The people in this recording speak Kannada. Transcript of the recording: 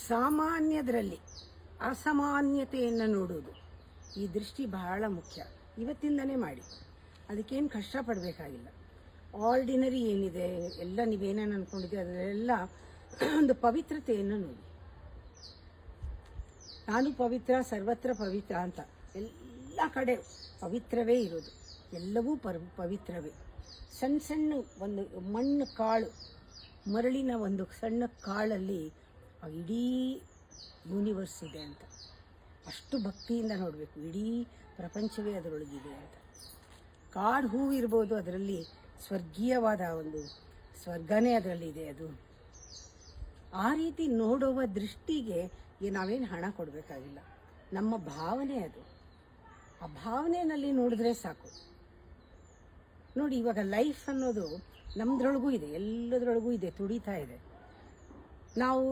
ಸಾಮಾನ್ಯದರಲ್ಲಿ ಅಸಾಮಾನ್ಯತೆಯನ್ನು ನೋಡುವುದು, ಈ ದೃಷ್ಟಿ ಬಹಳ ಮುಖ್ಯ. ಇವತ್ತಿಂದನೇ ಮಾಡಿ, ಅದಕ್ಕೇನು ಕಷ್ಟಪಡಬೇಕಾಗಿಲ್ಲ. ಆರ್ಡಿನರಿ ಏನಿದೆ ಎಲ್ಲ ನೀವೇನೇನು ಅಂದ್ಕೊಂಡಿದ್ದೀವಿ ಅದರಲ್ಲೆಲ್ಲ ಒಂದು ಪವಿತ್ರತೆಯನ್ನು ನೋಡಿ. ನಾನು ಪವಿತ್ರ, ಸರ್ವತ್ರ ಪವಿತ್ರ ಅಂತ ಎಲ್ಲ ಕಡೆ ಪವಿತ್ರವೇ ಇರೋದು, ಎಲ್ಲವೂ ಪವಿತ್ರವೇ. ಸಣ್ಣ ಸಣ್ಣ ಒಂದು ಮಣ್ಣು ಕಾಳು, ಮರಳಿನ ಒಂದು ಸಣ್ಣ ಕಾಳಲ್ಲಿ ಇಡೀ ಯೂನಿವರ್ಸ್ ಇದೆ ಅಂತ ಅಷ್ಟು ಭಕ್ತಿಯಿಂದ ನೋಡಬೇಕು. ಇಡೀ ಪ್ರಪಂಚವೇ ಅದರೊಳಗಿದೆ ಅಂತ. ಕಾಡು ಹೂವು ಇರ್ಬೋದು, ಅದರಲ್ಲಿ ಸ್ವರ್ಗೀಯವಾದ ಒಂದು ಸ್ವರ್ಗನೇ ಅದರಲ್ಲಿದೆ. ಅದು ಆ ರೀತಿ ನೋಡುವ ದೃಷ್ಟಿಗೆ ನಾವೇನು ಹಣ ಕೊಡಬೇಕಾಗಿಲ್ಲ. ನಮ್ಮ ಭಾವನೆ ಅದು. ಆ ಭಾವನೆಯಲ್ಲಿ ನೋಡಿದ್ರೆ ಸಾಕು. ನೋಡಿ, ಇವಾಗ ಲೈಫ್ ಅನ್ನೋದು ನಮ್ಮದ್ರೊಳಗೂ ಇದೆ, ಎಲ್ಲದರೊಳಗೂ ಇದೆ, ತುಡಿತಾ ಇದೆ. ನಾವು